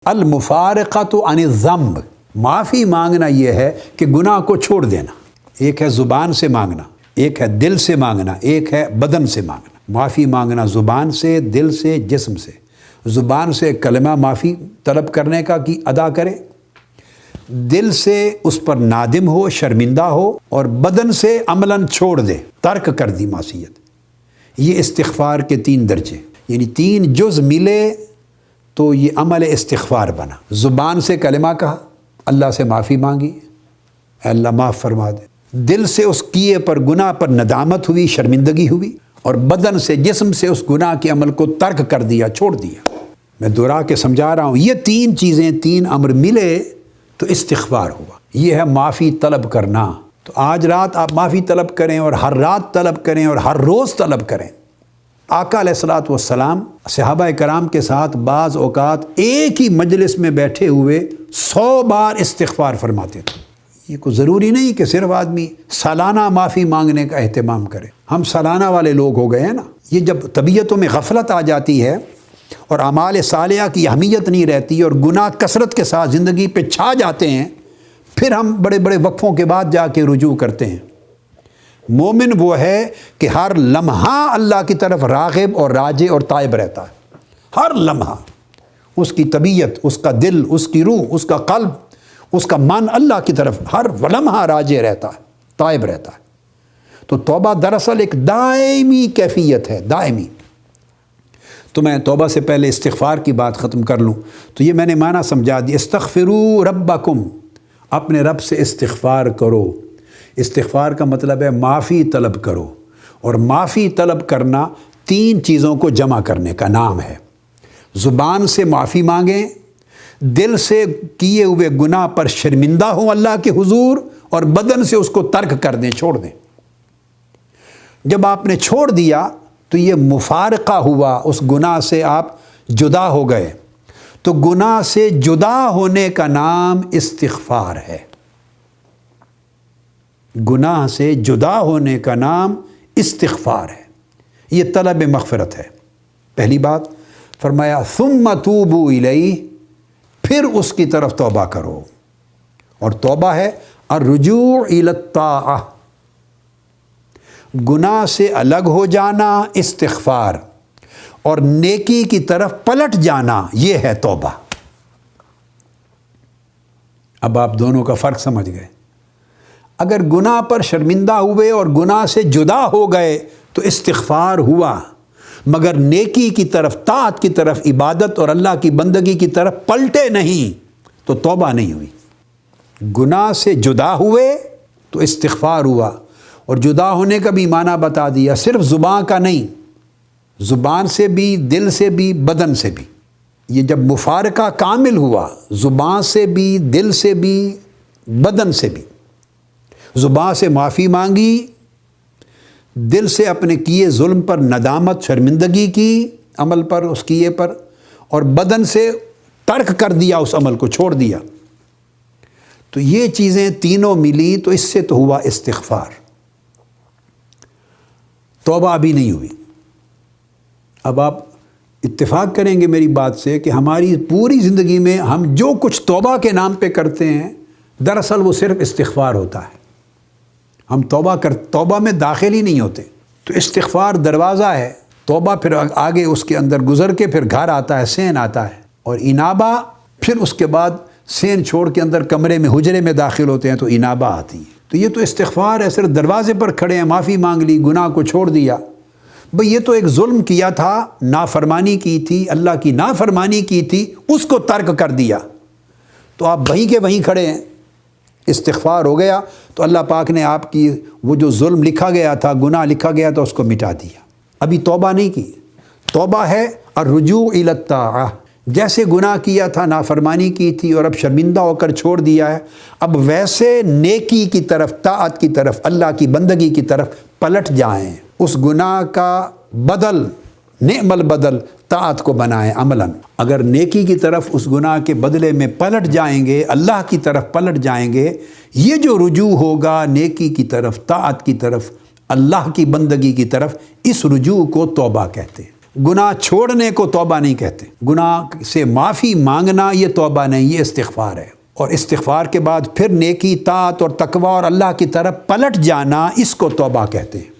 المفارقۃ عن الذنب، معافی مانگنا یہ ہے کہ گناہ کو چھوڑ دینا۔ ایک ہے زبان سے مانگنا، ایک ہے دل سے مانگنا، ایک ہے بدن سے مانگنا۔ معافی مانگنا زبان سے، دل سے، جسم سے۔ زبان سے کلمہ معافی طلب کرنے کا کہ ادا کرے، دل سے اس پر نادم ہو، شرمندہ ہو، اور بدن سے عملاً چھوڑ دے، ترک کر دی معصیت۔ یہ استغفار کے 3 درجے، یعنی 3 جز ملے تو یہ عمل استغفار بنا۔ زبان سے کلمہ کہا، اللہ سے معافی مانگی، اے اللہ معاف فرما دے۔ دل سے اس کیے پر گناہ پر ندامت ہوئی، شرمندگی ہوئی، اور بدن سے، جسم سے اس گناہ کے عمل کو ترک کر دیا، چھوڑ دیا۔ میں دہرا کے سمجھا رہا ہوں، یہ 3 چیزیں، 3 امر ملے تو استغفار ہوا۔ یہ ہے معافی طلب کرنا۔ تو آج رات آپ معافی طلب کریں، اور ہر رات طلب کریں، اور ہر روز طلب کریں۔ آقا علیہ الصلوۃ والسلام صحابہ کرام کے ساتھ بعض اوقات ایک ہی مجلس میں بیٹھے ہوئے 100 بار استغفار فرماتے تھے۔ یہ کوئی ضروری نہیں کہ صرف آدمی سالانہ معافی مانگنے کا اہتمام کرے۔ ہم سالانہ والے لوگ ہو گئے ہیں نا۔ یہ جب طبیعتوں میں غفلت آ جاتی ہے اور اعمال صالحہ کی اہمیت نہیں رہتی اور گناہ کثرت کے ساتھ زندگی پہ چھا جاتے ہیں، پھر ہم بڑے بڑے وقفوں کے بعد جا کے رجوع کرتے ہیں۔ مومن وہ ہے کہ ہر لمحہ اللہ کی طرف راغب اور راجع اور تائب رہتا ہے۔ ہر لمحہ اس کی طبیعت، اس کا دل، اس کی روح، اس کا قلب، اس کا من اللہ کی طرف ہر لمحہ راجع رہتا ہے، تائب رہتا ہے۔ تو توبہ دراصل ایک دائمی کیفیت ہے، دائمی۔ تو میں توبہ سے پہلے استغفار کی بات ختم کر لوں تو یہ میں نے معنی سمجھا دیا۔ استغفروا ربکم، اپنے رب سے استغفار کرو۔ استغفار کا مطلب ہے معافی طلب کرو، اور معافی طلب کرنا 3 چیزوں کو جمع کرنے کا نام ہے۔ زبان سے معافی مانگیں، دل سے کیے ہوئے گناہ پر شرمندہ ہوں اللہ کے حضور، اور بدن سے اس کو ترک کر دیں، چھوڑ دیں۔ جب آپ نے چھوڑ دیا تو یہ مفارقہ ہوا، اس گناہ سے آپ جدا ہو گئے۔ تو گناہ سے جدا ہونے کا نام استغفار ہے۔ گناہ سے جدا ہونے کا نام استغفار ہے، یہ طلب مغفرت ہے۔ پہلی بات فرمایا ثم توبوا الیہ، پھر اس کی طرف توبہ کرو، اور توبہ ہے الرجوع الی الطاعہ، گناہ سے الگ ہو جانا استغفار، اور نیکی کی طرف پلٹ جانا یہ ہے توبہ۔ اب آپ دونوں کا فرق سمجھ گئے۔ اگر گناہ پر شرمندہ ہوئے اور گناہ سے جدا ہو گئے تو استغفار ہوا، مگر نیکی کی طرف، طاعت کی طرف، عبادت اور اللہ کی بندگی کی طرف پلٹے نہیں تو توبہ نہیں ہوئی۔ گناہ سے جدا ہوئے تو استغفار ہوا، اور جدا ہونے کا بھی معنی بتا دیا، صرف زبان کا نہیں، زبان سے بھی، دل سے بھی، بدن سے بھی۔ یہ جب مفارقہ کامل ہوا، زبان سے بھی، دل سے بھی، بدن سے بھی، زبان سے معافی مانگی، دل سے اپنے کیے ظلم پر ندامت، شرمندگی کی عمل پر، اس کیے پر، اور بدن سے ترک کر دیا، اس عمل کو چھوڑ دیا۔ تو یہ چیزیں تینوں ملی تو اس سے تو ہوا استغفار۔ توبہ ابھی نہیں ہوئی۔ اب آپ اتفاق کریں گے میری بات سے کہ ہماری پوری زندگی میں ہم جو کچھ توبہ کے نام پہ کرتے ہیں، دراصل وہ صرف استغفار ہوتا ہے۔ ہم توبہ میں داخل ہی نہیں ہوتے۔ تو استغفار دروازہ ہے، توبہ پھر آگے اس کے اندر گزر کے پھر گھر آتا ہے، سین آتا ہے، اور انابہ پھر اس کے بعد سین چھوڑ کے اندر کمرے میں، حجرے میں داخل ہوتے ہیں تو انابہ آتی ہے۔ تو یہ تو استغفار ہے، صرف دروازے پر کھڑے ہیں، معافی مانگ لی، گناہ کو چھوڑ دیا۔ بھئی یہ تو ایک ظلم کیا تھا، نافرمانی کی تھی، اللہ کی نافرمانی کی تھی، اس کو ترک کر دیا، تو آپ وہیں کے وہیں کھڑے ہیں، استغفار ہو گیا تو اللہ پاک نے آپ کی وہ جو ظلم لکھا گیا تھا، گناہ لکھا گیا تھا، اس کو مٹا دیا۔ ابھی توبہ نہیں کی۔ توبہ ہے الرجوع الی الطاعہ، جیسے گناہ کیا تھا، نافرمانی کی تھی، اور اب شرمندہ ہو کر چھوڑ دیا ہے، اب ویسے نیکی کی طرف، طاعت کی طرف، اللہ کی بندگی کی طرف پلٹ جائیں، اس گناہ کا بدل، نعم البدل، طاعت کو بنائیں عملاً۔ اگر نیکی کی طرف اس گناہ کے بدلے میں پلٹ جائیں گے، اللہ کی طرف پلٹ جائیں گے، یہ جو رجوع ہوگا نیکی کی طرف، طاعت کی طرف، اللہ کی بندگی کی طرف، اس رجوع کو توبہ کہتے ہیں۔ گناہ چھوڑنے کو توبہ نہیں کہتے، گناہ سے معافی مانگنا یہ توبہ نہیں، یہ استغفار ہے۔ اور استغفار کے بعد پھر نیکی، طاعت اور تقوی اور اللہ کی طرف پلٹ جانا، اس کو توبہ کہتے ہیں۔